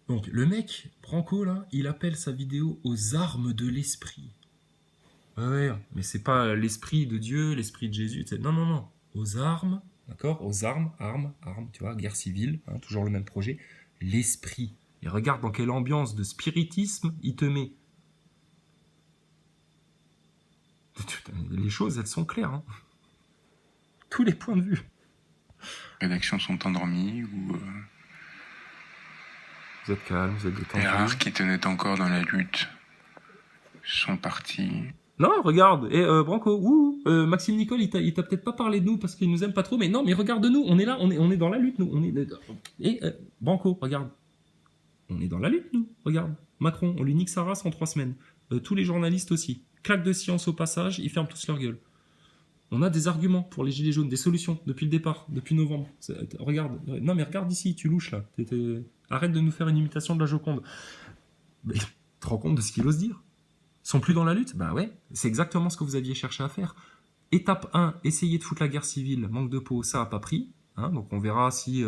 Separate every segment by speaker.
Speaker 1: Donc, le mec, Branco, là, il appelle sa vidéo aux armes de l'esprit. Ouais, ouais, mais c'est pas l'esprit de Dieu, l'esprit de Jésus, etc. Non, non, non. Aux armes, d'accord. Aux armes, armes, tu vois, guerre civile, hein, toujours le même projet. L'esprit. Et regarde dans quelle ambiance de spiritisme il te met. Les choses, elles sont claires, hein. Tous les points de vue.
Speaker 2: Les rédactions sont endormies ou
Speaker 1: Vous êtes calme, vous êtes
Speaker 2: les
Speaker 1: détendu.
Speaker 2: rares qui tenaient encore dans la lutte sont partis.
Speaker 1: Non, regarde, Branco, Maxime Nicole, il t'a peut-être pas parlé de nous parce qu'il nous aime pas trop, mais non, mais regarde-nous, on est là, on est dans la lutte, nous. Branco, regarde. On est dans la lutte, nous, regarde. Macron, on lui nique sa race en 3 semaines. Tous les journalistes aussi. Claque de science au passage, ils ferment tous leur gueule. On a des arguments pour les gilets jaunes, des solutions, depuis le départ, depuis novembre. Regarde, non mais regarde ici, tu louches là. Arrête de nous faire une imitation de la Joconde. Mais tu te rends compte de ce qu'il ose dire? Ils sont plus dans la lutte? Bah ouais, c'est exactement ce que vous aviez cherché à faire. Étape 1, essayer de foutre la guerre civile, manque de peau, ça n'a pas pris. Hein, donc on verra si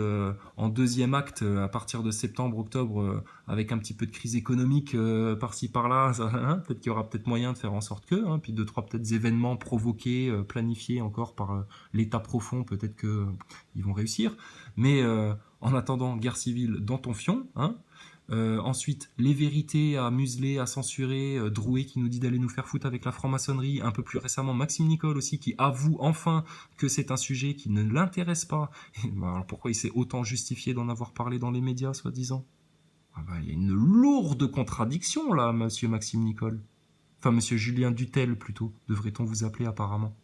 Speaker 1: en deuxième acte, à partir de septembre, octobre, avec un petit peu de crise économique par-ci par-là, hein, peut-être qu'il y aura peut-être moyen de faire en sorte que, hein, puis deux, trois peut-être événements provoqués, planifiés encore par l'État profond, peut-être qu'ils vont réussir. Mais en attendant, guerre civile dans ton fion, hein. Ensuite, les vérités à museler, à censurer, Drouet qui nous dit d'aller nous faire foutre avec la franc-maçonnerie, un peu plus récemment Maxime Nicole aussi qui avoue enfin que c'est un sujet qui ne l'intéresse pas. Alors pourquoi il s'est autant justifié d'en avoir parlé dans les médias, soi-disant? Il y a une lourde contradiction là, monsieur Maxime Nicole. Enfin, monsieur Julien Dutel plutôt, devrait-on vous appeler apparemment.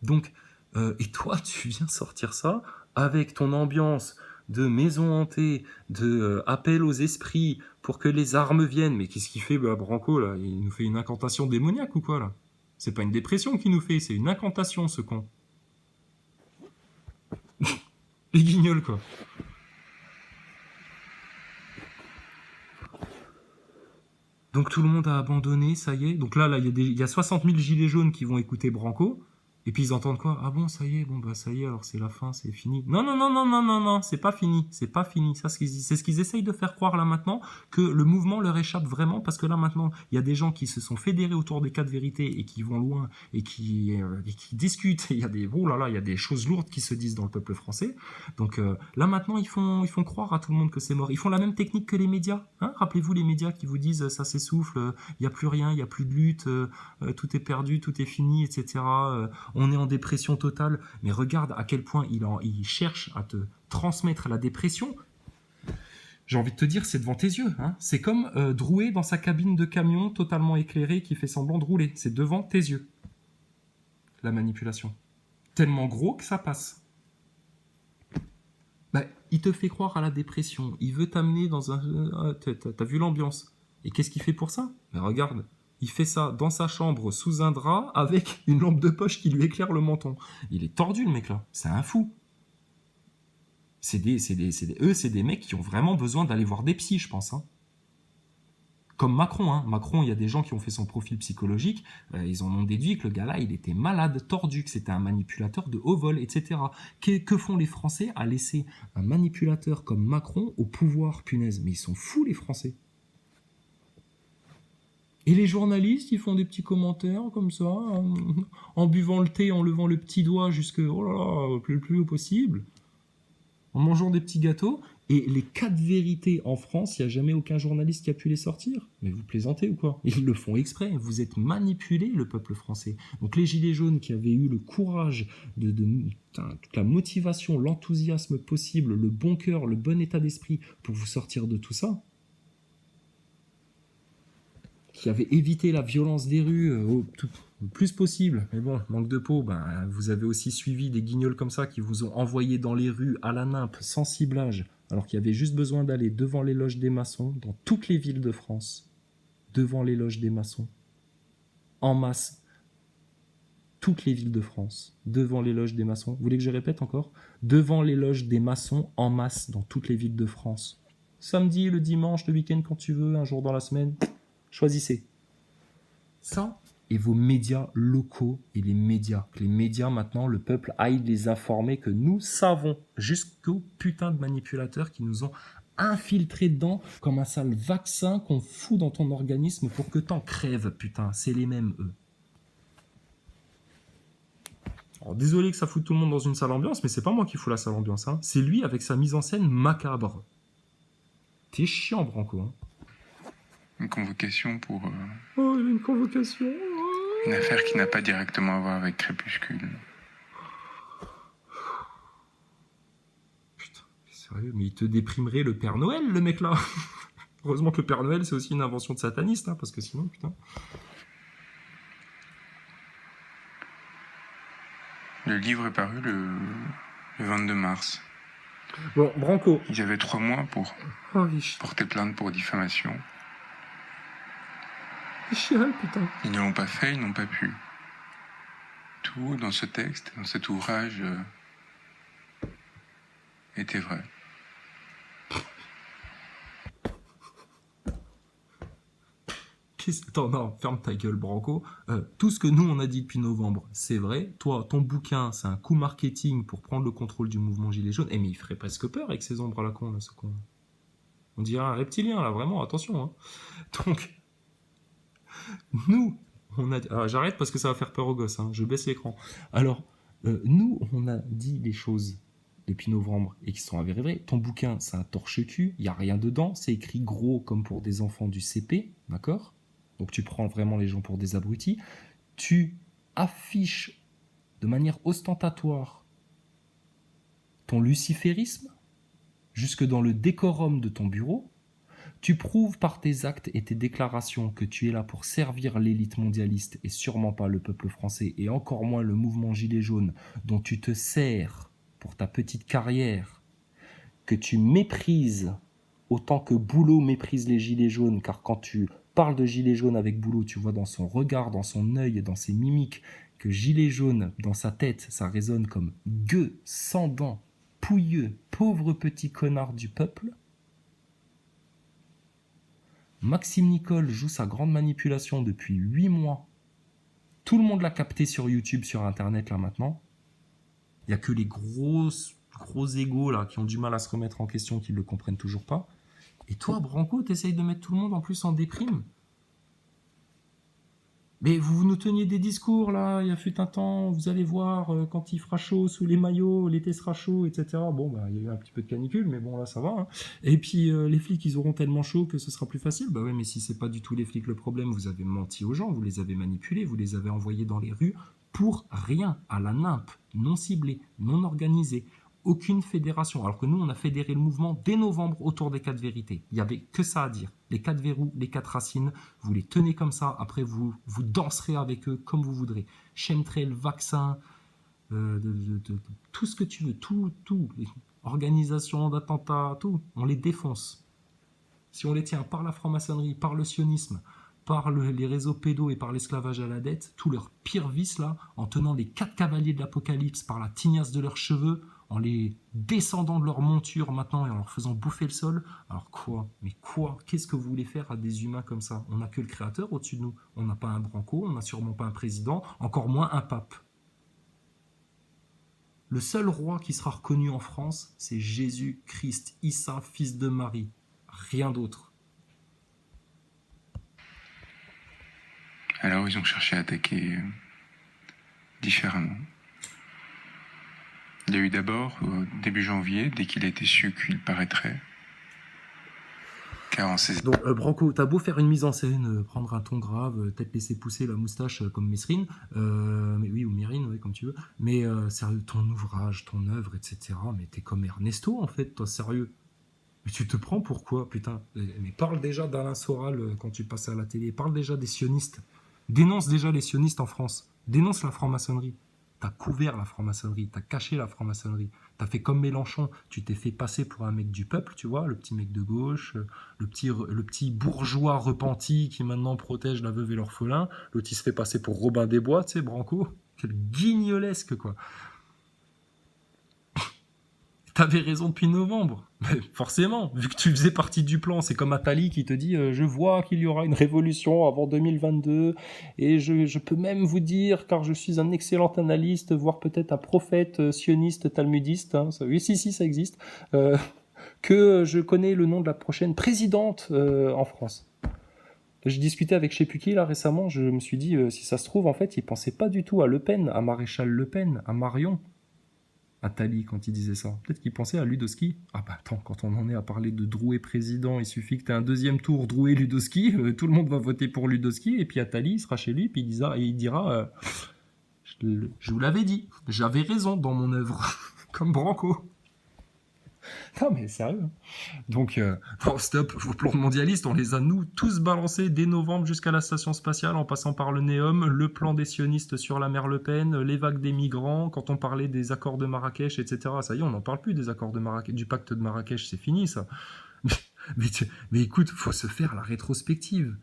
Speaker 1: Donc, et toi, tu viens sortir ça avec ton ambiance de maison hantée, de appel aux esprits pour que les armes viennent. Mais qu'est-ce qu'il fait, Branco, là? Il nous fait une incantation démoniaque ou quoi, là? C'est pas une dépression qu'il nous fait, c'est une incantation, ce con. Les guignols, quoi. Donc tout le monde a abandonné, ça y est. Donc là, il y a 60 000 gilets jaunes qui vont écouter Branco. Et puis ils entendent quoi? Ah bon, ça y est, bon bah ça y est, alors c'est la fin, c'est fini. Non, non, non, non, non, non, non, c'est pas fini, c'est pas fini. Ça, c'est ce qu'ils essayent de faire croire là maintenant, que le mouvement leur échappe vraiment, parce que là maintenant, il y a des gens qui se sont fédérés autour des 4 vérités et qui vont loin et qui discutent. Il y a des, oh là là, il y a des choses lourdes qui se disent dans le peuple français. Donc là maintenant, ils font croire à tout le monde que c'est mort. Ils font la même technique que les médias. Hein. Rappelez-vous les médias qui vous disent ça s'essouffle, il n'y a plus rien, il n'y a plus de lutte, tout est perdu, tout est fini, etc. On est en dépression totale, mais regarde à quel point il cherche à te transmettre la dépression. J'ai envie de te dire, c'est devant tes yeux. Hein. C'est comme Drouet dans sa cabine de camion totalement éclairée qui fait semblant de rouler. C'est devant tes yeux, la manipulation. Tellement gros que ça passe. Bah, il te fait croire à la dépression. Il veut t'amener dans un... T'as vu l'ambiance. Et qu'est-ce qu'il fait pour ça? Mais regarde, il fait ça dans sa chambre sous un drap avec une lampe de poche qui lui éclaire le menton. Il est tordu le mec là, c'est un fou. C'est des mecs qui ont vraiment besoin d'aller voir des psys, je pense. Hein. Comme Macron, hein. Macron, il y a des gens qui ont fait son profil psychologique, ils en ont déduit que le gars-là, il était malade, tordu, que c'était un manipulateur de haut vol, etc. Que font les Français à laisser un manipulateur comme Macron au pouvoir, punaise? Mais ils sont fous les Français. Et les journalistes, ils font des petits commentaires comme ça, en buvant le thé, en levant le petit doigt jusque, oh là là, plus haut possible, en mangeant des petits gâteaux. Et les 4 vérités en France, il n'y a jamais aucun journaliste qui a pu les sortir. Mais vous plaisantez ou quoi? Ils le font exprès. Vous êtes manipulé, le peuple français. Donc les gilets jaunes qui avaient eu le courage toute la motivation, l'enthousiasme possible, le bon cœur, le bon état d'esprit pour vous sortir de tout ça, qui avait évité la violence des rues le plus possible. Mais bon, manque de peau, vous avez aussi suivi des guignols comme ça qui vous ont envoyé dans les rues à la nimpe, sans ciblage, alors qu'il y avait juste besoin d'aller devant les loges des maçons, dans toutes les villes de France, devant les loges des maçons, en masse, toutes les villes de France, devant les loges des maçons. Vous voulez que je répète encore? Devant les loges des maçons, en masse, dans toutes les villes de France. Samedi, le dimanche, le week-end, quand tu veux, un jour dans la semaine... Choisissez. Ça et vos médias locaux et les médias. Que les médias, maintenant, le peuple aille les informer que nous savons jusqu'aux putains de manipulateurs qui nous ont infiltrés dedans comme un sale vaccin qu'on fout dans ton organisme pour que t'en crèves, putain. C'est les mêmes, eux. Alors, désolé que ça fout tout le monde dans une sale ambiance, mais c'est pas moi qui fous la sale ambiance, hein. C'est lui avec sa mise en scène macabre. T'es chiant, Branco, hein.
Speaker 2: Une convocation pour
Speaker 1: Oh, il y a une convocation.
Speaker 2: une affaire qui n'a pas directement à voir avec Crépuscule.
Speaker 1: Putain, sérieux, mais il te déprimerait le Père Noël, le mec là. Heureusement que le Père Noël, c'est aussi une invention de sataniste, hein, parce que sinon, putain.
Speaker 2: Le livre est paru le 22 mars.
Speaker 1: Bon, Branco.
Speaker 2: Ils avaient 3 mois pour
Speaker 1: Oh, riche.
Speaker 2: porter plainte pour diffamation.
Speaker 1: Chial, putain.
Speaker 2: Ils ne l'ont pas fait, ils n'ont pas pu. Tout dans ce texte, dans cet ouvrage, était vrai.
Speaker 1: Attends, non, ferme ta gueule, Branco. Tout ce que nous, on a dit depuis novembre, c'est vrai. Toi, ton bouquin, c'est un coup marketing pour prendre le contrôle du mouvement Gilets jaunes. Eh, mais il ferait presque peur avec ces ombres à la con, là, ce con. On dirait un reptilien, là, vraiment, attention. Hein. Donc, nous, on a... Alors, j'arrête parce que ça va faire peur aux gosses, hein. Je baisse l'écran. Alors, nous, on a dit les choses depuis novembre et qui sont avérées vraies. Ton bouquin, c'est un torche-cul, il n'y a rien dedans, c'est écrit gros comme pour des enfants du CP, d'accord ? Donc tu prends vraiment les gens pour des abrutis. Tu affiches de manière ostentatoire ton luciférisme jusque dans le décorum de ton bureau. Tu prouves par tes actes et tes déclarations que tu es là pour servir l'élite mondialiste et sûrement pas le peuple français et encore moins le mouvement Gilets jaunes dont tu te sers pour ta petite carrière, que tu méprises autant que Boulot méprise les Gilets jaunes, car quand tu parles de Gilets jaunes avec Boulot, tu vois dans son regard, dans son œil, dans ses mimiques, que Gilets jaunes, dans sa tête, ça résonne comme gueux, sans dents, pouilleux, pauvre petit connard du peuple. Maxime Nicole joue sa grande manipulation depuis 8 mois. Tout le monde l'a capté sur YouTube, sur Internet, là, maintenant. Il n'y a que les gros égos, là, qui ont du mal à se remettre en question, qui ne le comprennent toujours pas. Et toi, Branco, t'essayes de mettre tout le monde en plus en déprime. Mais vous nous teniez des discours, là, il y a fut un temps, vous allez voir, quand il fera chaud sous les maillots, l'été sera chaud, etc. Bon, bah, il y a eu un petit peu de canicule, mais bon, là, ça va. Hein. Et puis, les flics, ils auront tellement chaud que ce sera plus facile. Bah ouais, mais si c'est pas du tout les flics le problème, vous avez menti aux gens, vous les avez manipulés, vous les avez envoyés dans les rues pour rien, à la nimpe, non ciblée, non organisée. Aucune fédération. Alors que nous, on a fédéré le mouvement dès novembre autour des 4 vérités. Il n'y avait que ça à dire. Les 4 verrous, les 4 racines, vous les tenez comme ça. Après, vous danserez avec eux comme vous voudrez. Chemtrail, vaccin, tout ce que tu veux. Tout. Organisation d'attentats, tout. On les défonce. Si on les tient par la franc-maçonnerie, par le sionisme, par les réseaux pédos et par l'esclavage à la dette, tous leurs pires vices là, en tenant les 4 cavaliers de l'apocalypse par la tignasse de leurs cheveux, en les descendant de leur monture maintenant et en leur faisant bouffer le sol. Alors quoi ? Mais quoi ? Qu'est-ce que vous voulez faire à des humains comme ça ? On n'a que le créateur au-dessus de nous. On n'a pas un Branco, on n'a sûrement pas un président, encore moins un pape. Le seul roi qui sera reconnu en France, c'est Jésus-Christ, Issa, fils de Marie. Rien d'autre.
Speaker 2: Alors ils ont cherché à attaquer différemment. Il y a eu d'abord, début janvier, dès qu'il a été su qu'il paraîtrait, car en ces...
Speaker 1: Donc, Branco, t'as beau faire une mise en scène, prendre un ton grave, peut-être laisser pousser la moustache comme Mesrine, mais oui, ou Mérine, oui, comme tu veux, mais sérieux, ton ouvrage, ton œuvre, etc., mais t'es comme Ernesto, en fait, toi, sérieux. Mais tu te prends pourquoi, putain ? Mais parle déjà d'Alain Soral quand tu passes à la télé, parle déjà des sionistes. Dénonce déjà les sionistes en France. Dénonce la franc-maçonnerie. T'as couvert la franc-maçonnerie, t'as caché la franc-maçonnerie. T'as fait comme Mélenchon, tu t'es fait passer pour un mec du peuple, tu vois, le petit mec de gauche, le petit bourgeois repenti qui maintenant protège la veuve et l'orphelin. L'autre, il se fait passer pour Robin des Bois, tu sais, Branco. Quel guignolesque, quoi. T'avais raison depuis novembre. Mais forcément, vu que tu faisais partie du plan, c'est comme Attali qui te dit je vois qu'il y aura une révolution avant 2022 et je peux même vous dire, car je suis un excellent analyste, voire peut-être un prophète sioniste talmudiste, hein, ça, oui, si, ça existe, que je connais le nom de la prochaine présidente en France. J'ai discuté avec je sais plus qui là récemment, je me suis dit, si ça se trouve, en fait, il pensait pas du tout à Le Pen, à Maréchal Le Pen, à Marion, à Tali quand il disait ça. Peut-être qu'il pensait à Ludowski. Ah bah attends, quand on en est à parler de Drouet président, il suffit que tu aies un deuxième tour Drouet-Ludowski, tout le monde va voter pour Ludowski, et puis Attali, il sera chez lui, puis il dira je vous l'avais dit, j'avais raison dans mon œuvre, comme Branco. Non mais sérieux. Donc, non, stop, vos plans mondialistes, on les a nous tous balancés dès novembre jusqu'à la station spatiale, en passant par le NEOM, le plan des sionistes sur la mer Le Pen, les vagues des migrants, quand on parlait des accords de Marrakech, etc. Ça y est, on n'en parle plus des accords de Marrakech, du pacte de Marrakech, c'est fini ça. Mais écoute, faut se faire la rétrospective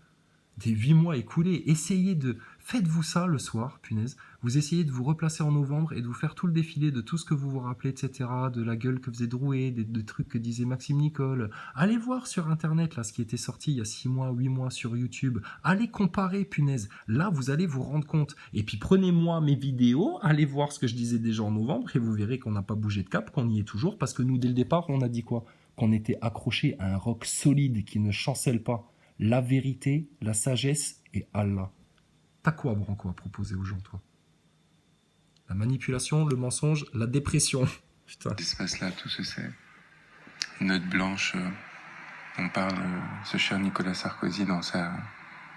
Speaker 1: des 8 mois écoulés. Essayez de... Faites-vous ça le soir, punaise. Vous essayez de vous replacer en novembre et de vous faire tout le défilé de tout ce que vous vous rappelez, etc. De la gueule que faisait Drouet, de trucs que disait Maxime Nicole. Allez voir sur Internet, là, ce qui était sorti il y a 6 mois, 8 mois sur YouTube. Allez comparer, punaise. Là, vous allez vous rendre compte. Et puis, prenez-moi mes vidéos, allez voir ce que je disais déjà en novembre et vous verrez qu'on n'a pas bougé de cap, qu'on y est toujours. Parce que nous, dès le départ, on a dit quoi? Qu'on était accroché à un roc solide qui ne chancelle pas. La vérité, la sagesse et Allah. T'as quoi, Branco, à proposer aux gens, toi? La manipulation, le mensonge, la dépression. Putain.
Speaker 2: L'espace-là, tout se sait. Note blanche, on parle, ce cher Nicolas Sarkozy dans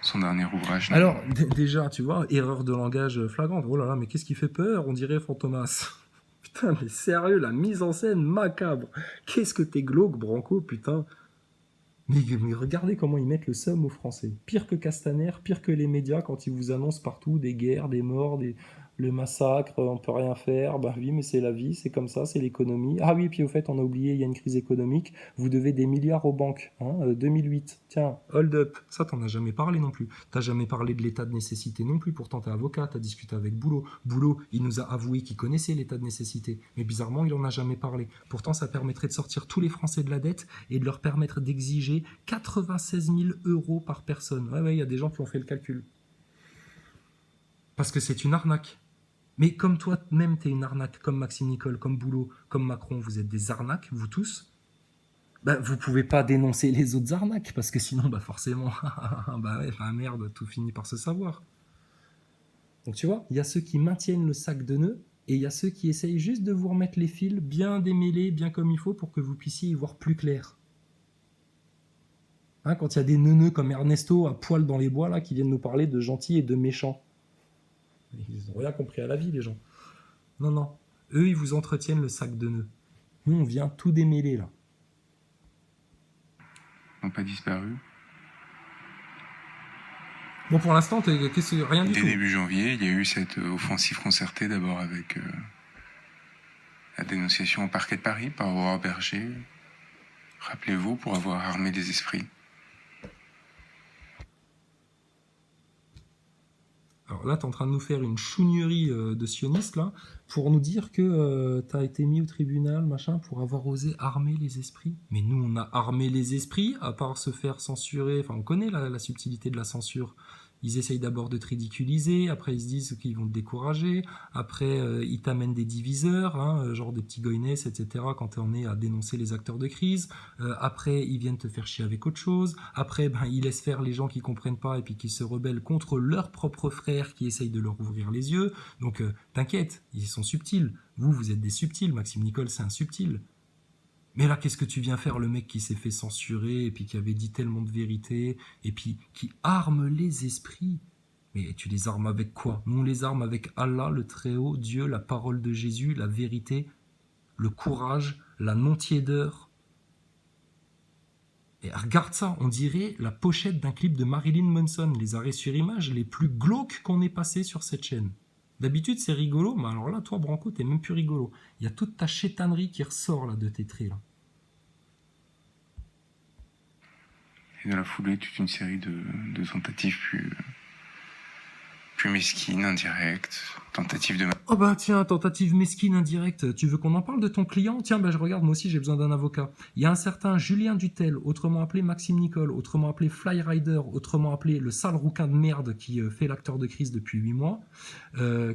Speaker 2: son dernier ouvrage.
Speaker 1: Alors, déjà, tu vois, erreur de langage flagrante. Oh là là, mais qu'est-ce qui fait peur? On dirait Fantomas. Putain, mais sérieux, la mise en scène macabre. Qu'est-ce que t'es glauque, Branco, putain. Mais regardez comment ils mettent le seum aux Français. Pire que Castaner, pire que les médias quand ils vous annoncent partout des guerres, des morts, le massacre, on peut rien faire. Bah oui, mais c'est la vie, c'est comme ça, c'est l'économie. Ah oui, puis au fait, on a oublié, il y a une crise économique. Vous devez des milliards aux banques. 2008. Tiens, hold up. Ça, t'en as jamais parlé non plus. T'as jamais parlé de l'état de nécessité non plus. Pourtant, t'es avocat, t'as discuté avec Boulot. Boulot, il nous a avoué qu'il connaissait l'état de nécessité. Mais bizarrement, il en a jamais parlé. Pourtant, ça permettrait de sortir tous les Français de la dette et de leur permettre d'exiger 96 000 euros par personne. Ouais, il y a des gens qui ont fait le calcul. Parce que c'est une arnaque. Mais comme toi-même, t'es une arnaque, comme Maxime Nicole, comme Boulot, comme Macron, vous êtes des arnaques, vous tous. Bah, vous pouvez pas dénoncer les autres arnaques, parce que sinon, bah forcément, bah ouais, bah merde, tout finit par se savoir. Donc tu vois, il y a ceux qui maintiennent le sac de nœuds, et il y a ceux qui essayent juste de vous remettre les fils bien démêlés, bien comme il faut, pour que vous puissiez y voir plus clair. Quand il y a des neuneux comme Ernesto à poil dans les bois, là, qui viennent nous parler de gentils et de méchants. Ils n'ont rien compris à la vie, les gens. Non, non. Eux, ils vous entretiennent le sac de nœuds. Nous, on vient tout démêler, là.
Speaker 2: N'ont pas disparu.
Speaker 1: Bon, pour l'instant, rien du
Speaker 2: Dès
Speaker 1: tout.
Speaker 2: début janvier, il y a eu cette offensive concertée, d'abord avec la dénonciation au parquet de Paris par Aurore Berger. Rappelez-vous, pour avoir armé des esprits.
Speaker 1: Alors là, tu es en train de nous faire une chougnerie de sioniste, là, pour nous dire que tu as été mis au tribunal, machin, pour avoir osé armer les esprits. Mais nous, on a armé les esprits, à part se faire censurer. Enfin, on connaît la subtilité de la censure. Ils essayent d'abord de te ridiculiser, après ils se disent qu'ils vont te décourager, après ils t'amènent des diviseurs, genre des petits goyness, etc. quand on est à dénoncer les acteurs de crise. Après ils viennent te faire chier avec autre chose. Après ils laissent faire les gens qui comprennent pas et puis qui se rebellent contre leurs propres frères qui essayent de leur ouvrir les yeux. Donc t'inquiète, ils sont subtils. Vous êtes des subtils. Maxime Nicole, c'est un subtil. Mais là, qu'est-ce que tu viens faire, le mec qui s'est fait censurer, et puis qui avait dit tellement de vérité, et puis qui arme les esprits? Mais tu les armes avec quoi? Nous, on les arme avec Allah, le Très-Haut, Dieu, la parole de Jésus, la vérité, le courage, la non-tiédeur. Et regarde ça, on dirait la pochette d'un clip de Marilyn Manson, les arrêts sur image les plus glauques qu'on ait passé sur cette chaîne. D'habitude, c'est rigolo, mais alors là, toi, Branco, t'es même plus rigolo. Il y a toute ta chétanerie qui ressort là de tes traits, là.
Speaker 2: Et dans la foulée, toute une série de tentatives Plus mesquine, indirecte, tentative de...
Speaker 1: Oh bah tiens, tentative mesquine indirecte, tu veux qu'on en parle de ton client? Tiens, bah je regarde, moi aussi j'ai besoin d'un avocat. Il y a un certain Julien Dutel, autrement appelé Maxime Nicole, autrement appelé Flyrider, autrement appelé le sale rouquin de merde qui fait l'acteur de crise depuis 8 mois,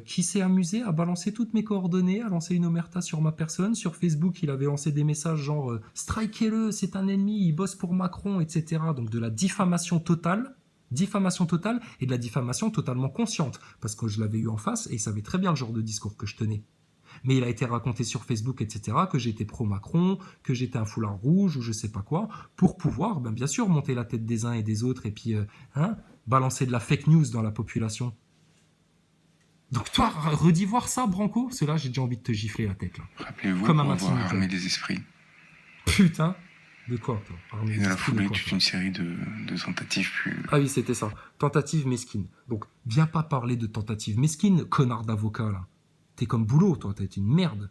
Speaker 1: qui s'est amusé à balancer toutes mes coordonnées, à lancer une omerta sur ma personne. Sur Facebook, il avait lancé des messages genre strikez-le, c'est un ennemi, il bosse pour Macron, etc. Donc de la diffamation totale et de la diffamation totalement consciente, parce que je l'avais eu en face et il savait très bien le genre de discours que je tenais. Mais il a été raconté sur Facebook, etc., que j'étais pro-Macron, que j'étais un foulard rouge ou je sais pas quoi, pour pouvoir, bien sûr, monter la tête des uns et des autres et puis balancer de la fake news dans la population. Donc toi, redis voir ça, Branco, parce que là, j'ai déjà envie de te gifler la tête. Là.
Speaker 2: Rappelez-vous
Speaker 1: Comme un
Speaker 2: pour
Speaker 1: Maxime
Speaker 2: avoir
Speaker 1: Nicole.
Speaker 2: armé des esprits.
Speaker 1: Putain. De quoi, toi?
Speaker 2: Et dans la foulée, toute une série de tentatives plus...
Speaker 1: Ah oui, c'était ça. Tentative mesquine. Donc, viens pas parler de tentative mesquine, connard d'avocat, là. T'es comme boulot, toi, t'as été une merde.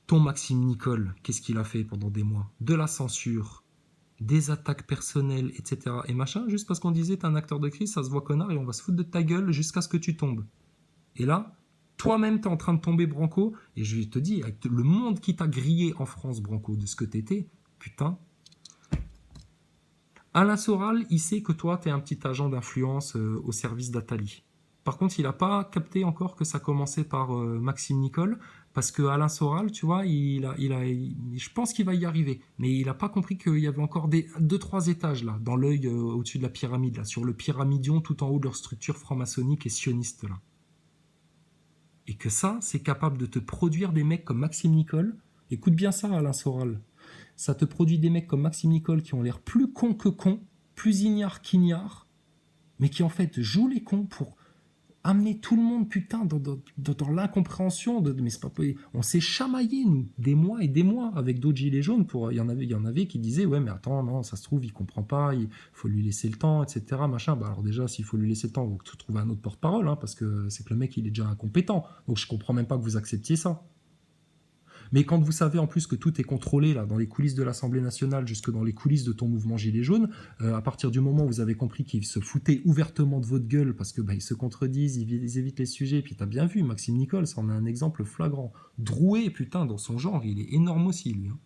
Speaker 1: Ton Maxime Nicole, qu'est-ce qu'il a fait pendant des mois? De la censure, des attaques personnelles, etc. Et machin, juste parce qu'on disait t'es un acteur de crise, ça se voit connard et on va se foutre de ta gueule jusqu'à ce que tu tombes. Et là, toi-même, t'es en train de tomber, Branco, et je te dis, avec le monde qui t'a grillé en France, Branco, de ce que t'étais, putain. Alain Soral, il sait que toi, t'es un petit agent d'influence au service d'Atali. Par contre, il n'a pas capté encore que ça commençait par Maxime Nicole, parce que Alain Soral, tu vois, je pense qu'il va y arriver, mais il n'a pas compris qu'il y avait encore 2-3 étages là, dans l'œil au-dessus de la pyramide, là, sur le pyramidion tout en haut de leur structure franc-maçonnique et sioniste là. Et que ça, c'est capable de te produire des mecs comme Maxime Nicole. Écoute bien ça, Alain Soral. Ça te produit des mecs comme Maxime Nicole qui ont l'air plus cons que cons, plus ignares qu'ignares, mais qui en fait jouent les cons pour amener tout le monde, putain, dans l'incompréhension. Mais c'est pas, on s'est chamaillé, nous, des mois et des mois, avec d'autres gilets jaunes. Il y en avait qui disaient, ouais, mais attends, non, ça se trouve, il comprend pas, il faut lui laisser le temps, etc. Machin. Bah alors déjà, s'il faut lui laisser le temps, vous trouvez un autre porte-parole, hein, parce que c'est que le mec, il est déjà incompétent. Donc je comprends même pas que vous acceptiez ça. Mais quand vous savez en plus que tout est contrôlé là, dans les coulisses de l'Assemblée nationale, jusque dans les coulisses de ton mouvement Gilets jaunes, à partir du moment où vous avez compris qu'ils se foutaient ouvertement de votre gueule parce que ils se contredisent, ils évitent les sujets, et puis t'as bien vu, Maxime Nicole, ça en est un exemple flagrant. Drouet, putain, dans son genre, il est énorme aussi, lui. Hein.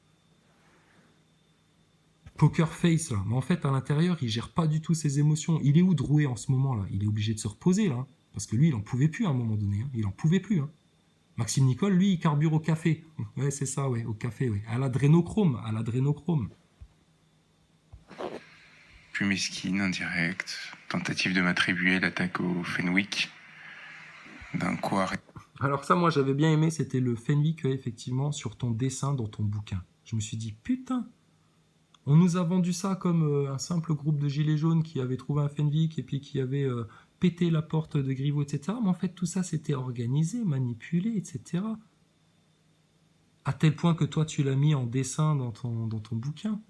Speaker 1: Poker face, là. Mais en fait, à l'intérieur, il gère pas du tout ses émotions. Il est où Drouet en ce moment, là? Il est obligé de se reposer, là. Parce que lui, il en pouvait plus à un moment donné. Hein. Il en pouvait plus, hein. Maxime Nicole, lui, il carbure au café. Ouais, c'est ça, ouais, au café, ouais. À l'adrénochrome.
Speaker 2: Plus mesquine, indirecte, tentative de m'attribuer l'attaque au Fenwick d'un quoi...
Speaker 1: Alors ça, moi, j'avais bien aimé, c'était le Fenwick, effectivement, sur ton dessin dans ton bouquin. Je me suis dit, putain, on nous a vendu ça comme un simple groupe de gilets jaunes qui avait trouvé un Fenwick et puis qui avait pété la porte de Griveaux, etc. Mais en fait, tout ça, c'était organisé, manipulé, etc. À tel point que toi, tu l'as mis en dessin dans ton bouquin.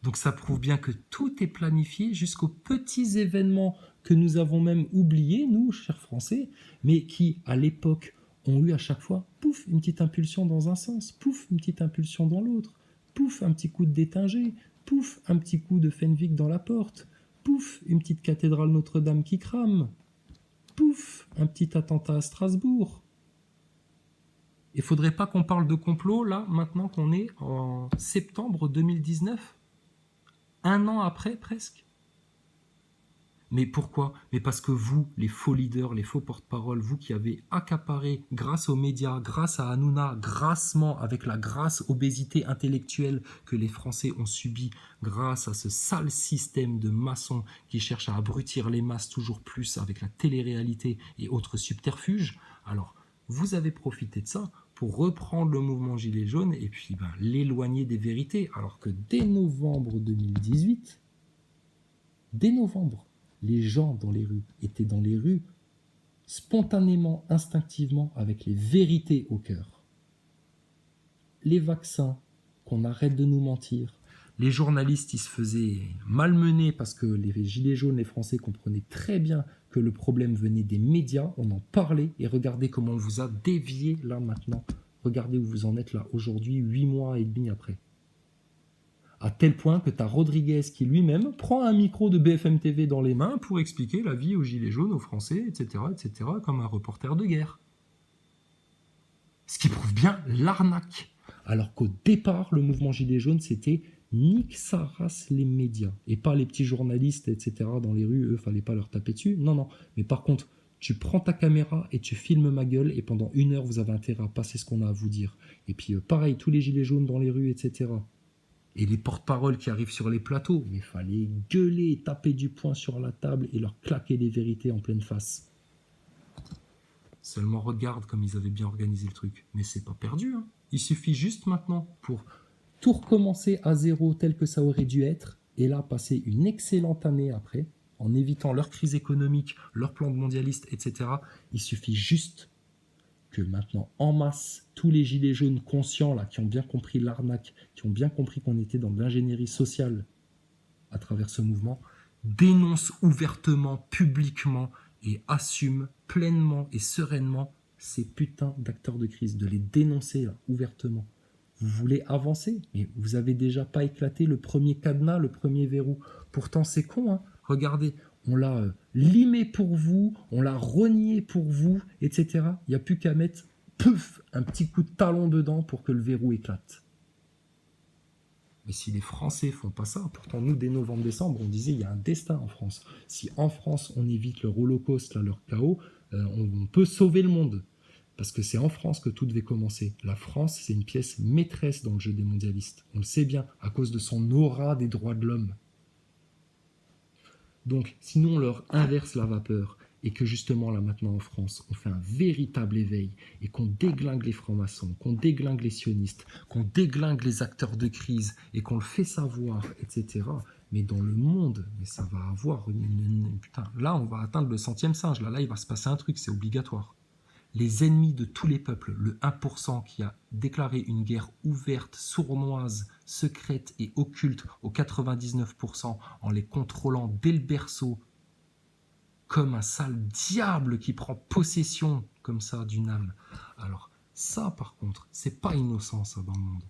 Speaker 1: Donc ça prouve bien que tout est planifié jusqu'aux petits événements que nous avons même oubliés, nous, chers Français, mais qui, à l'époque, ont eu à chaque fois, pouf, une petite impulsion dans un sens, pouf, une petite impulsion dans l'autre, pouf, un petit coup de détingé, pouf, un petit coup de Fenwick dans la porte, pouf, une petite cathédrale Notre-Dame qui crame, pouf, un petit attentat à Strasbourg. Il faudrait pas qu'on parle de complot, là, maintenant qu'on est en septembre 2019 ? Un an après, presque. Mais pourquoi? Mais parce que vous, les faux leaders, les faux porte-parole, vous qui avez accaparé, grâce aux médias, grâce à Hanouna, grassement, avec la grasse obésité intellectuelle que les Français ont subie, grâce à ce sale système de maçons qui cherche à abrutir les masses toujours plus avec la télé-réalité et autres subterfuges, alors vous avez profité de ça pour reprendre le mouvement Gilets jaunes et puis l'éloigner des vérités. Alors que dès novembre 2018, les gens dans les rues étaient dans les rues spontanément, instinctivement, avec les vérités au cœur. Les vaccins, qu'on arrête de nous mentir. Les journalistes, ils se faisaient malmener parce que les Gilets jaunes, les Français comprenaient très bien que le problème venait des médias, on en parlait, et regardez comment on vous a dévié là maintenant. Regardez où vous en êtes là aujourd'hui, 8 mois et demi après. À tel point que tu as Rodriguez qui lui-même prend un micro de BFM TV dans les mains pour expliquer la vie aux Gilets jaunes, aux Français, etc., comme un reporter de guerre. Ce qui prouve bien l'arnaque. Alors qu'au départ, le mouvement Gilets jaunes, c'était nique sa race les médias. Et pas les petits journalistes, etc. dans les rues, eux, fallait pas leur taper dessus. Non. Mais par contre, tu prends ta caméra et tu filmes ma gueule et pendant 1 heure, vous avez intérêt à passer ce qu'on a à vous dire. Et puis pareil, tous les Gilets jaunes dans les rues, etc. Et les porte-paroles qui arrivent sur les plateaux, mais il fallait gueuler, taper du poing sur la table et leur claquer des vérités en pleine face. Seulement regarde comme ils avaient bien organisé le truc. Mais c'est pas perdu, hein. Il suffit juste maintenant pour tout recommencer à zéro tel que ça aurait dû être, et là passer une excellente année après, en évitant leur crise économique, leur plan de mondialiste, etc. Il suffit juste que maintenant, en masse, tous les gilets jaunes conscients, là, qui ont bien compris l'arnaque, qui ont bien compris qu'on était dans de l'ingénierie sociale à travers ce mouvement, dénoncent ouvertement, publiquement, et assument pleinement et sereinement ces putains d'acteurs de crise, de les dénoncer là, ouvertement. Vous voulez avancer, mais vous avez déjà pas éclaté le premier cadenas, le premier verrou. Pourtant, c'est con, hein. Regardez, on l'a limé pour vous, on l'a rogné pour vous, etc. Il n'y a plus qu'à mettre, pouf, un petit coup de talon dedans pour que le verrou éclate. Mais si les Français font pas ça, pourtant nous, dès novembre-décembre, on disait il y a un destin en France. Si en France, on évite leur holocauste, là, leur chaos, on peut sauver le monde. Parce que c'est en France que tout devait commencer. La France, c'est une pièce maîtresse dans le jeu des mondialistes. On le sait bien, à cause de son aura des droits de l'homme. Donc, sinon on leur inverse la vapeur, et que justement, là maintenant en France, on fait un véritable éveil, et qu'on déglingue les francs-maçons, qu'on déglingue les sionistes, qu'on déglingue les acteurs de crise, et qu'on le fait savoir, etc. Mais dans le monde, mais ça va avoir putain, là, on va atteindre le 100e singe. Là, il va se passer un truc, c'est obligatoire. Les ennemis de tous les peuples, le 1% qui a déclaré une guerre ouverte, sournoise, secrète et occulte aux 99% en les contrôlant dès le berceau, comme un sale diable qui prend possession comme ça d'une âme. Alors ça, par contre, c'est pas innocent ça dans le monde.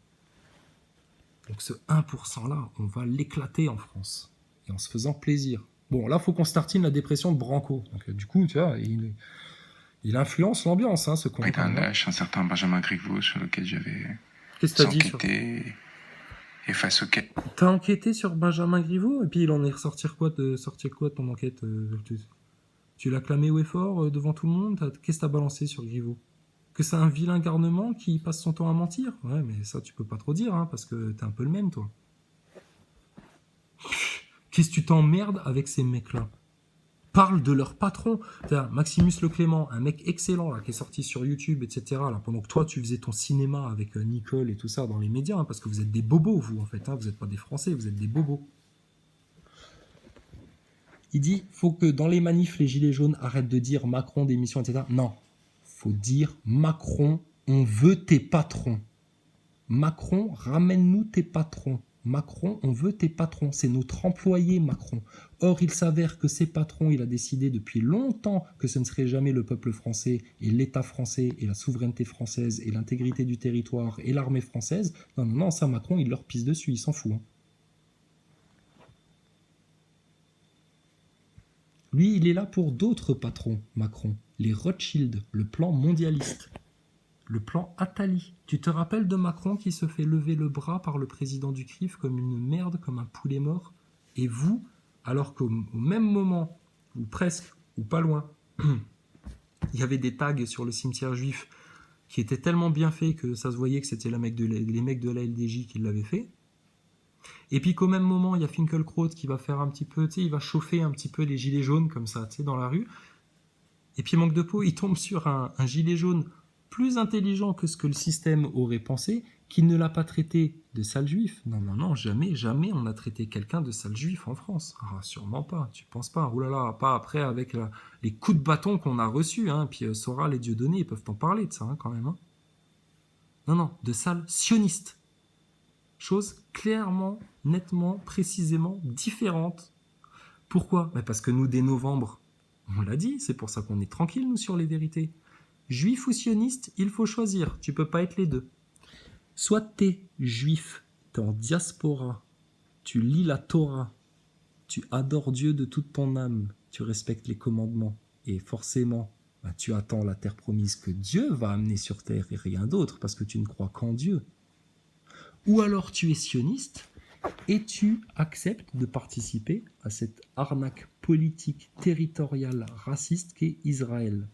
Speaker 1: Donc ce 1% là, on va l'éclater en France et en se faisant plaisir. Bon, là, faut qu'on se tartine la dépression de Branco. Donc du coup, tu vois, il influence l'ambiance, hein, ce con.
Speaker 2: Il y a un lâche, un certain Benjamin Griveaux, sur lequel j'avais
Speaker 1: enquêté.
Speaker 2: Et face auquel...
Speaker 1: T'as enquêté sur Benjamin Griveaux, et puis il en est ressorti quoi de ton enquête tu l'as clamé haut et fort devant tout le monde. Qu'est-ce que t'as balancé sur Griveaux? Que c'est un vilain garnement qui passe son temps à mentir? Ouais, mais ça, tu peux pas trop dire, hein, parce que t'es un peu le même, toi. Qu'est-ce que tu t'emmerdes avec ces mecs-là? Parle de leur patron. Maximus Leclément, un mec excellent là, qui est sorti sur YouTube, etc. Là, pendant que toi, tu faisais ton cinéma avec Nicole et tout ça dans les médias, hein, parce que vous êtes des bobos, vous, en fait. Hein, vous n'êtes pas des Français, vous êtes des bobos. Il dit, faut que dans les manifs, les gilets jaunes arrêtent de dire Macron, démission, etc. Non, faut dire Macron, on veut tes patrons. Macron, ramène-nous tes patrons. Macron, on veut tes patrons. C'est notre employé, Macron. Or, il s'avère que ces patrons, il a décidé depuis longtemps que ce ne serait jamais le peuple français et l'État français et la souveraineté française et l'intégrité du territoire et l'armée française. Non, ça, Macron, il leur pisse dessus, il s'en fout. Hein. Lui, il est là pour d'autres patrons, Macron. Les Rothschild, le plan mondialiste. Le plan Attali. Tu te rappelles de Macron qui se fait lever le bras par le président du CRIF comme une merde, comme un poulet mort? Et vous, alors qu'au même moment, ou presque, ou pas loin, il y avait des tags sur le cimetière juif qui étaient tellement bien faits que ça se voyait que c'était les mecs de la LDJ qui l'avaient fait. Et puis qu'au même moment, il y a Finkielkraut qui va faire un petit peu, tu sais, il va chauffer un petit peu les gilets jaunes comme ça, tu sais, dans la rue. Et puis manque de peau, il tombe sur un gilet jaune plus intelligent que ce que le système aurait pensé, qui ne l'a pas traité de sale juif. Non, jamais on a traité quelqu'un de sale juif en France. Ah, sûrement pas, tu penses pas. Oulala, pas après avec les coups de bâton qu'on a reçus. Hein. Puis Soral et Dieudonné, ils peuvent t'en parler de ça hein, quand même. Hein. Non, de sale sioniste. Chose clairement, nettement, précisément différente. Pourquoi? Parce que nous, dès novembre, on l'a dit, c'est pour ça qu'on est tranquille, nous, sur les vérités. Juif ou sioniste, il faut choisir. Tu peux pas être les deux. Soit t'es juif, t'es en diaspora, tu lis la Torah, tu adores Dieu de toute ton âme, tu respectes les commandements, et forcément, bah, tu attends la terre promise que Dieu va amener sur terre et rien d'autre, parce que tu ne crois qu'en Dieu. Ou alors tu es sioniste, et tu acceptes de participer à cette arnaque politique, territoriale, raciste qu'est Israël.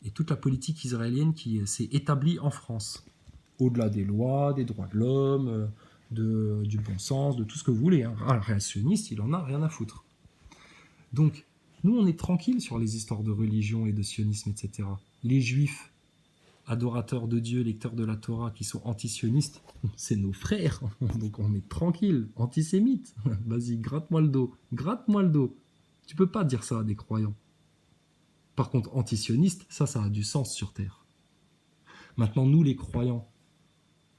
Speaker 1: Et toute la politique israélienne qui s'est établie en France. Au-delà des lois, des droits de l'homme, du bon sens, de tout ce que vous voulez. Hein. Un réactionniste, il en a rien à foutre. Donc, nous, on est tranquille sur les histoires de religion et de sionisme, etc. Les juifs, adorateurs de Dieu, lecteurs de la Torah, qui sont antisionistes, c'est nos frères. Donc, on est tranquille. Antisémites, vas-y, gratte-moi le dos. Gratte-moi le dos. Tu peux pas dire ça à des croyants. Par contre, antisioniste, ça a du sens sur Terre. Maintenant, nous, les croyants,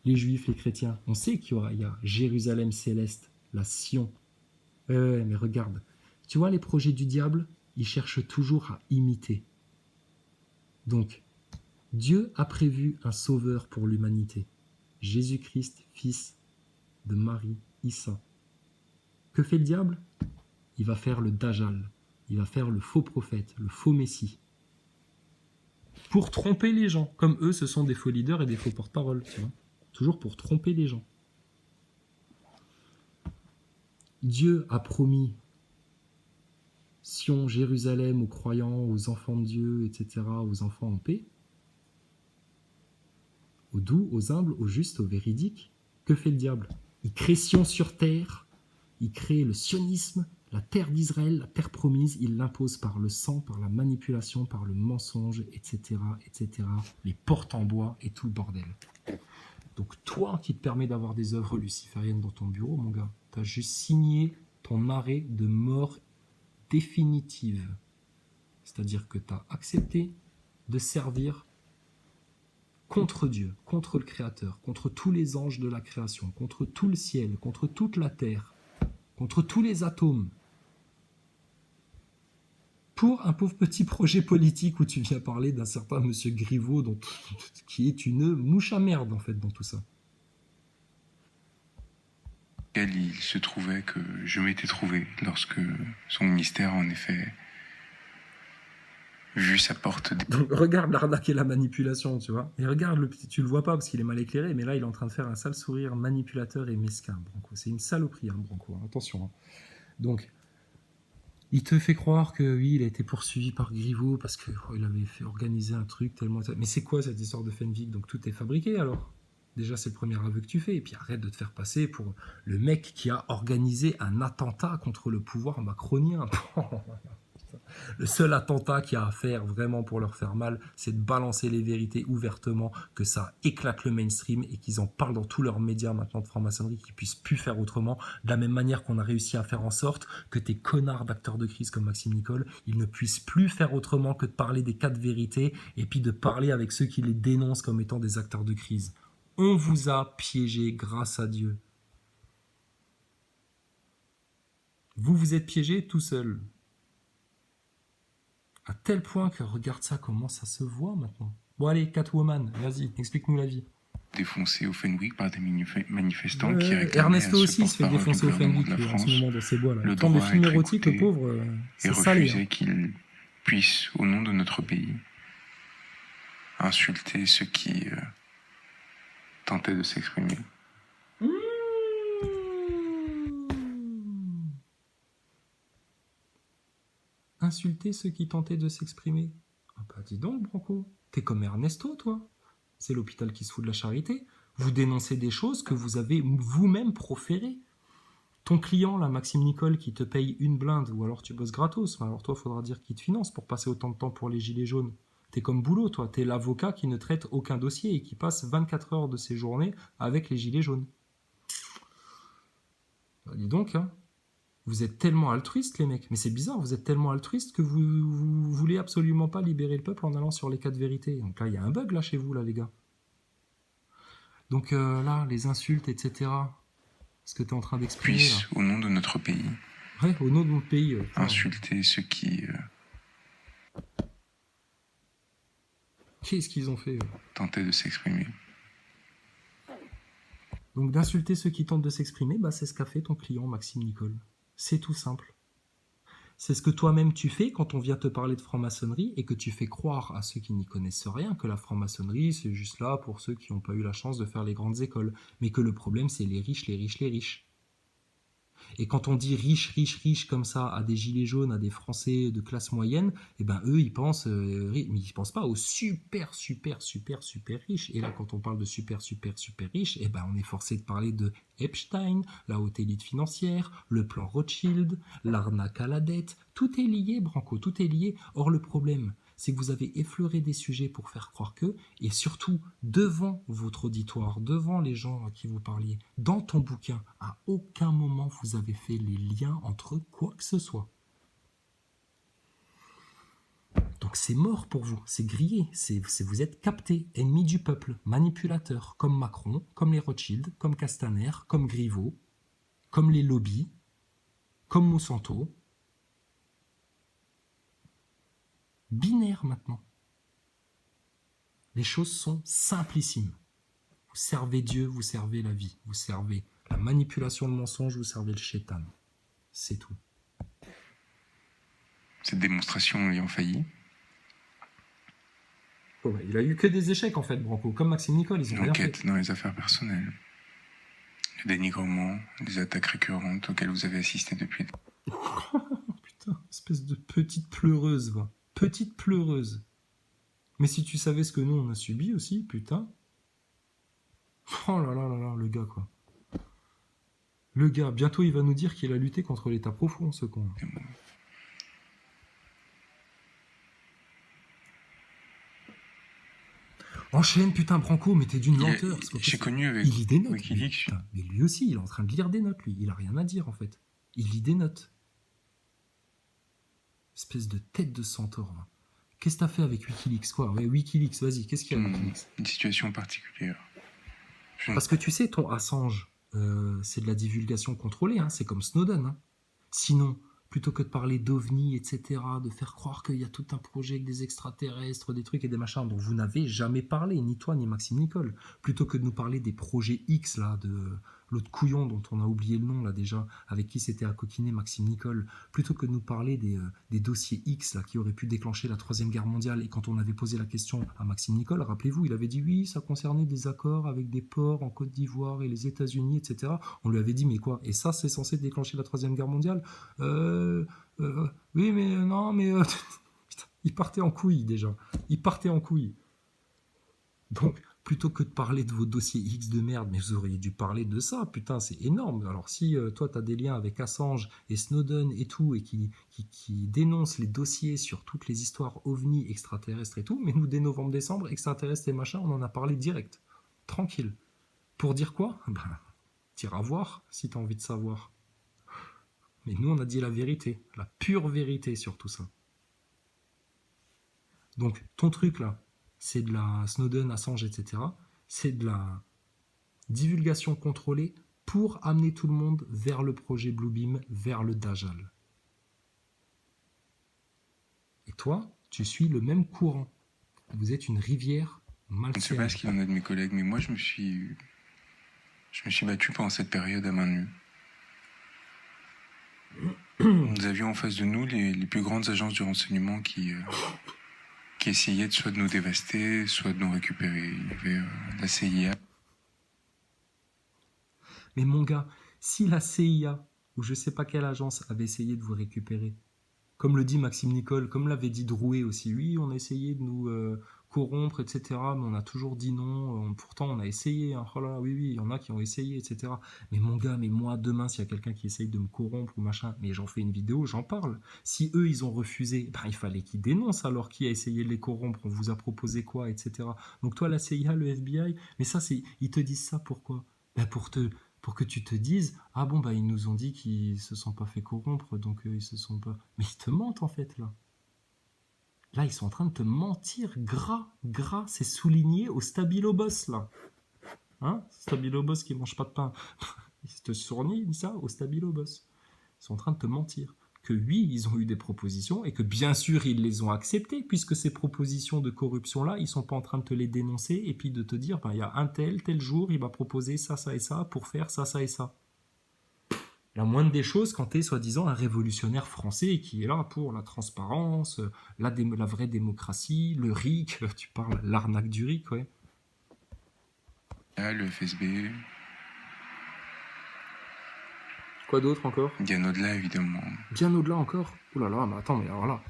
Speaker 1: les juifs, les chrétiens, on sait qu'il y a Jérusalem céleste, la Sion. Mais regarde, tu vois les projets du diable, ils cherchent toujours à imiter. Donc, Dieu a prévu un sauveur pour l'humanité. Jésus-Christ, fils de Marie, Issa. Que fait le diable? Il va faire le Dajjal. Il va faire le faux prophète, le faux messie. Pour tromper les gens. Comme eux, ce sont des faux leaders et des faux porte-parole. Tu vois, toujours pour tromper les gens. Dieu a promis Sion, Jérusalem aux croyants, aux enfants de Dieu, etc., aux enfants en paix, aux doux, aux humbles, aux justes, aux véridiques. Que fait le diable? Il crée Sion sur terre, il crée le sionisme, la terre d'Israël, la terre promise, il l'impose par le sang, par la manipulation, par le mensonge, etc., etc., les portes en bois et tout le bordel. Donc toi qui te permets d'avoir des œuvres lucifériennes dans ton bureau, mon gars, tu as juste signé ton arrêt de mort définitive. C'est-à-dire que tu as accepté de servir contre Dieu, contre le Créateur, contre tous les anges de la création, contre tout le ciel, contre toute la terre, contre tous les atomes, pour un pauvre petit projet politique où tu viens parler d'un certain monsieur Griveaux, qui est une mouche à merde en fait dans tout ça.
Speaker 2: Il se trouvait que je m'étais trouvé lorsque son ministère, en effet, vu sa porte.
Speaker 1: Donc, regarde l'arnaque et la manipulation, tu vois. Et regarde, le petit, tu le vois pas parce qu'il est mal éclairé, mais là, il est en train de faire un sale sourire manipulateur et mesquin, Branco. C'est une saloperie, hein, Branco. Attention. Hein. Donc, il te fait croire que oui, il a été poursuivi par Griveaux parce qu'il avait fait organiser un truc tellement... Mais c'est quoi cette histoire de Fenwick? Donc tout est fabriqué alors. Déjà, c'est le premier aveu que tu fais. Et puis arrête de te faire passer pour le mec qui a organisé un attentat contre le pouvoir macronien. Le seul attentat qu'il y a à faire vraiment pour leur faire mal, c'est de balancer les vérités ouvertement, que ça éclate le mainstream et qu'ils en parlent dans tous leurs médias maintenant de franc-maçonnerie, qu'ils puissent plus faire autrement, de la même manière qu'on a réussi à faire en sorte que tes connards d'acteurs de crise comme Maxime Nicole, ils ne puissent plus faire autrement que de parler des 4 vérités et puis de parler avec ceux qui les dénoncent comme étant des acteurs de crise. On vous a piégé grâce à Dieu. Vous vous êtes piégé tout seul. À tel point que, regarde ça, comment ça se voit maintenant. Bon allez, Catwoman, vas-y, explique-nous la vie.
Speaker 2: Défoncé au Fenwick par des manifestants qui réclamaient
Speaker 1: Ernesto aussi se fait défoncer au Fenwick en ce moment dans ses bois. Là.
Speaker 2: Le
Speaker 1: temps de
Speaker 2: droit
Speaker 1: film
Speaker 2: à être
Speaker 1: érotique, le
Speaker 2: écouté
Speaker 1: pauvre,
Speaker 2: et
Speaker 1: c'est salé.
Speaker 2: refuser qu'il puisse, au nom de notre pays, insulter ceux qui tentaient de s'exprimer.
Speaker 1: Insulter ceux qui tentaient de s'exprimer. Ah bah dis donc, Branco, t'es comme Ernesto, toi. C'est l'hôpital qui se fout de la charité. Vous dénoncez des choses que vous avez vous-même proférées. Ton client, là, Maxime Nicole, qui te paye une blinde, ou alors tu bosses gratos, alors toi, il faudra dire qu'il te finance pour passer autant de temps pour les gilets jaunes. T'es comme boulot, toi. T'es l'avocat qui ne traite aucun dossier et qui passe 24 heures de ses journées avec les gilets jaunes. Bah, dis donc, hein. Vous êtes tellement altruistes, les mecs. Mais c'est bizarre, vous êtes tellement altruistes que vous voulez absolument pas libérer le peuple en allant sur les 4 vérités. Donc là, il y a un bug, là, chez vous, là, les gars. Donc là, les insultes, etc. Ce que tu es en train d'exprimer, là.
Speaker 2: Au nom de notre pays.
Speaker 1: Ouais, au nom de notre pays.
Speaker 2: Insulter ceux qui...
Speaker 1: Qu'est-ce qu'ils ont fait
Speaker 2: tentaient de s'exprimer.
Speaker 1: Donc d'insulter ceux qui tentent de s'exprimer, bah, c'est ce qu'a fait ton client Maxime Nicole. C'est tout simple. C'est ce que toi-même tu fais quand on vient te parler de franc-maçonnerie et que tu fais croire à ceux qui n'y connaissent rien que la franc-maçonnerie c'est juste là pour ceux qui n'ont pas eu la chance de faire les grandes écoles, mais que le problème c'est les riches, les riches, les riches. Et quand on dit riche, riche, riche comme ça à des gilets jaunes, à des Français de classe moyenne, eh ben eux ils pensent, mais ils pensent pas aux super, super, super, super riches. Et là quand on parle de super, super, super riches, eh ben on est forcé de parler de Epstein, la haute élite financière, le plan Rothschild, l'arnaque à la dette. Tout est lié, Branco, tout est lié. Or le problème, c'est que vous avez effleuré des sujets pour faire croire que, et surtout devant votre auditoire, devant les gens à qui vous parliez, dans ton bouquin, à aucun moment vous avez fait les liens entre quoi que ce soit. Donc c'est mort pour vous, c'est grillé, vous êtes capté, ennemi du peuple, manipulateur, comme Macron, comme les Rothschild, comme Castaner, comme Griveaux, comme les lobbies, comme Monsanto. Binaire maintenant. Les choses sont simplissimes. Vous servez Dieu, vous servez la vie, vous servez la manipulation de mensonges, vous servez le shaitan. C'est tout.
Speaker 2: Cette démonstration ayant failli.
Speaker 1: Oh ouais, il a eu que des échecs en fait, Branco. Comme Maxime Nicole, ils ont rien fait.
Speaker 2: L'enquête dans les affaires personnelles. Le dénigrement, les attaques récurrentes auxquelles vous avez assisté depuis.
Speaker 1: Putain, espèce de petite pleureuse, va. Petite pleureuse. Mais si tu savais ce que nous on a subi aussi, putain. Oh là là là là, le gars quoi. Le gars, bientôt il va nous dire qu'il a lutté contre l'état profond, ce con. Enchaîne, putain, Branco, mais t'es d'une lenteur.
Speaker 2: J'ai connu avec
Speaker 1: il lit des notes.
Speaker 2: Wikileaks.
Speaker 1: Mais lui aussi, il est en train de lire des notes, lui. Il a rien à dire, en fait. Il lit des notes. Espèce de tête de centaure. Là. Qu'est-ce que t'as fait avec Wikileaks, quoi? Ouais, Wikileaks, vas-y, qu'est-ce qu'il y a Wikileaks?
Speaker 2: Une situation particulière.
Speaker 1: Parce que tu sais, ton Assange, c'est de la divulgation contrôlée, hein, c'est comme Snowden. Hein. Sinon, plutôt que de parler d'OVNI, etc., de faire croire qu'il y a tout un projet avec des extraterrestres, des trucs et des machins dont vous n'avez jamais parlé, ni toi ni Maxime Nicole, plutôt que de nous parler des projets X, là, de l'autre couillon dont on a oublié le nom, là, déjà, avec qui s'était accoquiné Maxime Nicole, plutôt que de nous parler des dossiers X, là, qui auraient pu déclencher la Troisième Guerre mondiale, et quand on avait posé la question à Maxime Nicole, rappelez-vous, il avait dit oui, ça concernait des accords avec des ports en Côte d'Ivoire et les États-Unis, etc. On lui avait dit, mais quoi? Et ça, c'est censé déclencher la Troisième Guerre mondiale? Oui, mais non, mais... Putain, il partait en couille, déjà. Il partait en couille. Donc, plutôt que de parler de vos dossiers X de merde, mais vous auriez dû parler de ça, putain, c'est énorme. Alors si toi, tu as des liens avec Assange et Snowden et tout, et qui dénoncent les dossiers sur toutes les histoires ovni, extraterrestres et tout, mais nous, dès novembre-décembre, extraterrestres et machin, on en a parlé direct. Tranquille. Pour dire quoi? Ben, t'iras voir si t'as envie de savoir. Mais nous, on a dit la vérité, la pure vérité sur tout ça. Donc, ton truc là, c'est de la Snowden, Assange, etc. C'est de la divulgation contrôlée pour amener tout le monde vers le projet Bluebeam, vers le Dajjal. Et toi, tu suis le même courant. Vous êtes une rivière malsaine.
Speaker 2: Je ne sais pas ce qu'il en a de mes collègues, mais moi, je me suis battu pendant cette période à main nue. Nous avions en face de nous les plus grandes agences du renseignement qui essayaient soit de nous dévaster, soit de nous récupérer. Il y avait la CIA.
Speaker 1: Mais mon gars, si la CIA, ou je sais pas quelle agence, avait essayé de vous récupérer, comme le dit Maxime Nicole, comme l'avait dit Drouet aussi, oui, on a essayé de nous corrompre, etc., mais on a toujours dit non, pourtant on a essayé, hein, oh là là, oui, il y en a qui ont essayé, etc. Mais mon gars, mais moi, demain, s'il y a quelqu'un qui essaye de me corrompre ou machin, mais j'en fais une vidéo, j'en parle. Si eux, ils ont refusé, ben, il fallait qu'ils dénoncent alors qui a essayé de les corrompre, on vous a proposé quoi, etc. Donc toi, la CIA, le FBI, mais ça, ils te disent ça pourquoi? Ben pour que tu te dises, ah bon, bah ils nous ont dit qu'ils se sont pas fait corrompre, donc ils se sont pas... Mais ils te mentent en fait, là. Là, ils sont en train de te mentir, gras, c'est souligné au Stabilo Boss, là. Hein? Stabilo Boss qui mange pas de pain. Ils te soulignent ça au Stabilo Boss. Ils sont en train de te mentir. que oui, ils ont eu des propositions et que bien sûr, ils les ont acceptées, puisque ces propositions de corruption-là, ils sont pas en train de te les dénoncer et puis de te dire, ben, il y a un tel jour, il va proposer ça, ça et ça pour faire ça, ça et ça. La moindre des choses quand tu es soi-disant un révolutionnaire français qui est là pour la transparence, la vraie démocratie, le RIC, tu parles l'arnaque du RIC, ouais.
Speaker 2: Le FSB,
Speaker 1: Quoi d'autre encore?
Speaker 2: bien au-delà évidemment.
Speaker 1: Bien au-delà encore. Oh là là, mais attends, mais alors là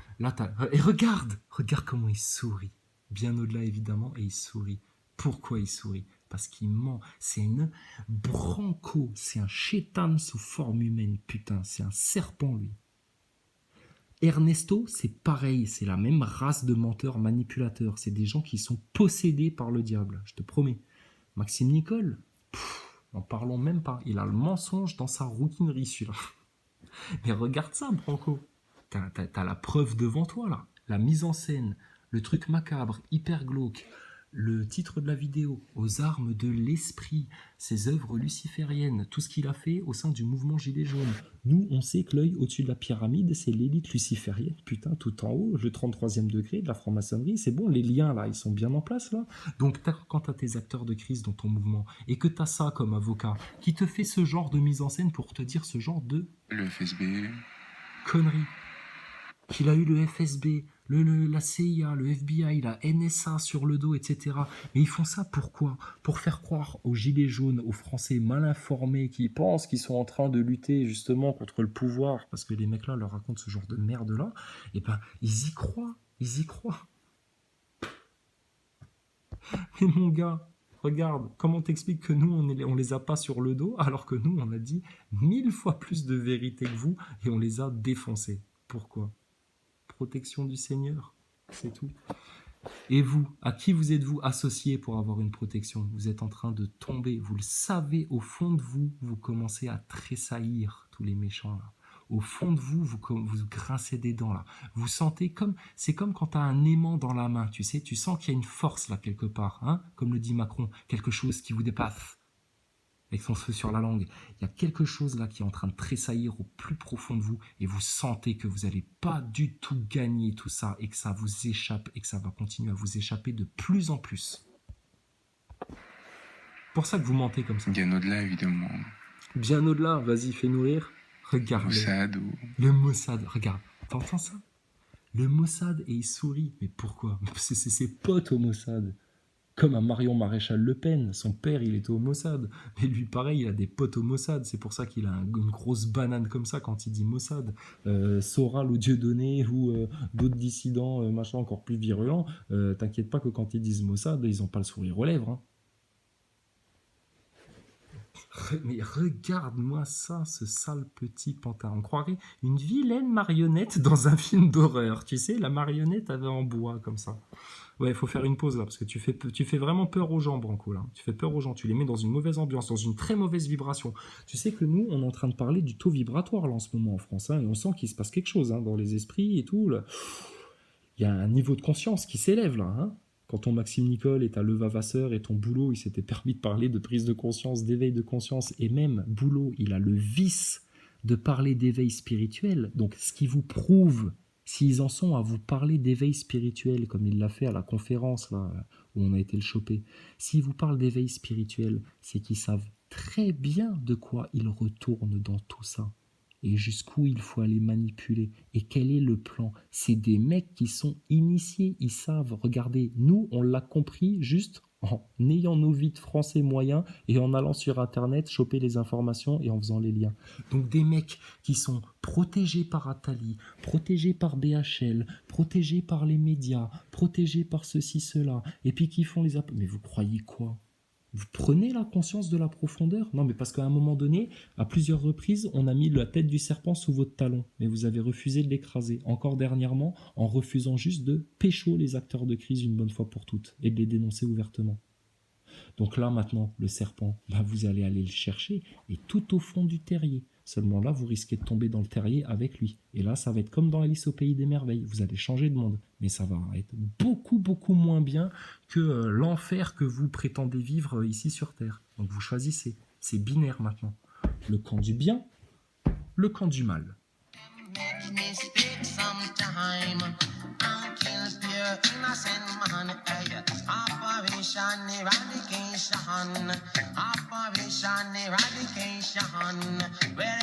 Speaker 1: et regarde comment il sourit. Bien au-delà évidemment, et il sourit. Pourquoi il sourit? Parce qu'il ment. C'est une branco, c'est un chétan sous forme humaine, putain, c'est un serpent lui. Ernesto, c'est pareil, c'est la même race de menteurs manipulateurs. C'est des gens qui sont possédés par le diable, je te promets. Maxime Nicole, n'en parlons même pas. Il a le mensonge dans sa rouquinerie, celui-là. Mais regarde ça, Branco. T'as la preuve devant toi, là. La mise en scène, le truc macabre, hyper glauque, le titre de la vidéo, aux armes de l'esprit, ses œuvres lucifériennes, tout ce qu'il a fait au sein du mouvement Gilets jaunes. Nous, on sait que l'œil au-dessus de la pyramide, c'est l'élite luciférienne, putain, tout en haut, le 33e degré de la franc-maçonnerie, c'est bon, les liens, là, ils sont bien en place, là. Donc, quand t'as tes acteurs de crise dans ton mouvement, et que t'as ça comme avocat, qui te fait ce genre de mise en scène pour te dire ce genre de...
Speaker 2: Le FSB,
Speaker 1: conneries. Qu'il a eu le FSB, la CIA, le FBI, la NSA sur le dos, etc. Mais ils font ça pourquoi? Pour faire croire aux gilets jaunes, aux Français mal informés qui pensent qu'ils sont en train de lutter justement contre le pouvoir, parce que les mecs-là leur racontent ce genre de merde-là, et ben ils y croient, ils y croient. Mais mon gars, regarde, comment t'expliques que nous, on les a pas sur le dos, alors que nous, on a dit 1000 fois plus de vérité que vous, et on les a défoncés. Pourquoi? Protection du Seigneur, c'est tout. Et vous, à qui vous êtes-vous associé pour avoir une protection? Vous êtes en train de tomber, vous le savez, au fond de vous, vous commencez à tressaillir, tous les méchants là. Au fond de vous, vous grincez des dents là. Vous sentez comme, c'est comme quand tu as un aimant dans la main, tu sais, tu sens qu'il y a une force là quelque part, hein, comme le dit Macron, quelque chose qui vous dépasse. Avec son feu sur la langue, il y a quelque chose là qui est en train de tressaillir au plus profond de vous et vous sentez que vous n'allez pas du tout gagner tout ça et que ça vous échappe et que ça va continuer à vous échapper de plus en plus. Pour ça que vous mentez comme ça.
Speaker 2: bien au-delà évidemment.
Speaker 1: Bien au-delà, vas-y, fais-nous rire. Regarde.
Speaker 2: Mossad ou...
Speaker 1: Le Mossad, regarde, t'entends ça? Le Mossad et il sourit. Mais pourquoi? C'est ses potes au Mossad. Comme à Marion Maréchal Le Pen, son père il était au Mossad, mais lui pareil il a des potes au Mossad, c'est pour ça qu'il a une grosse banane comme ça quand il dit Mossad. Soral ou Dieudonné ou d'autres dissidents machin encore plus virulents, t'inquiète pas que quand ils disent Mossad, ils ont pas le sourire aux lèvres. Hein. Mais regarde-moi ça, ce sale petit pantin. On croirait une vilaine marionnette dans un film d'horreur. Tu sais, la marionnette avait en bois comme ça. Ouais, il faut faire une pause là, parce que tu fais vraiment peur aux gens, Branco, là. Tu fais peur aux gens, tu les mets dans une mauvaise ambiance, dans une très mauvaise vibration. Tu sais que nous, on est en train de parler du taux vibratoire, là, en ce moment, en France, hein, et on sent qu'il se passe quelque chose, hein, dans les esprits et tout, là. Il y a un niveau de conscience qui s'élève, là, hein. Quand ton Maxime Nicole et ta Levavasseur et ton Boulot, il s'était permis de parler de prise de conscience, d'éveil de conscience, et même Boulot, il a le vice de parler d'éveil spirituel, donc ce qui vous prouve... S'ils en sont à vous parler d'éveil spirituel, comme il l'a fait à la conférence là, où on a été le choper, s'ils vous parlent d'éveil spirituel, c'est qu'ils savent très bien de quoi ils retournent dans tout ça. Et jusqu'où il faut aller manipuler. Et quel est le plan? C'est des mecs qui sont initiés, ils savent. Regardez, nous, on l'a compris juste en ayant nos vies de français moyens et en allant sur Internet, choper les informations et en faisant les liens. Donc des mecs qui sont protégés par Attali, protégés par BHL, protégés par les médias, protégés par ceci, cela, et puis qui font les... Mais vous croyez quoi? Vous prenez la conscience de la profondeur? Non, mais parce qu'à un moment donné, à plusieurs reprises, on a mis la tête du serpent sous votre talon, mais vous avez refusé de l'écraser. Encore dernièrement, en refusant juste de pécho les acteurs de crise une bonne fois pour toutes et de les dénoncer ouvertement. Donc là, maintenant, le serpent, vous allez aller le chercher et tout au fond du terrier. Seulement là, vous risquez de tomber dans le terrier avec lui. Et là, ça va être comme dans Alice au Pays des Merveilles. Vous allez changer de monde. Mais ça va être beaucoup, beaucoup moins bien que l'enfer que vous prétendez vivre ici sur Terre. Donc vous choisissez. C'est binaire maintenant. Le camp du bien, le camp du mal.
Speaker 3: mistake sometime and kill pure innocent man. Operation Eradication. Operation Eradication. Where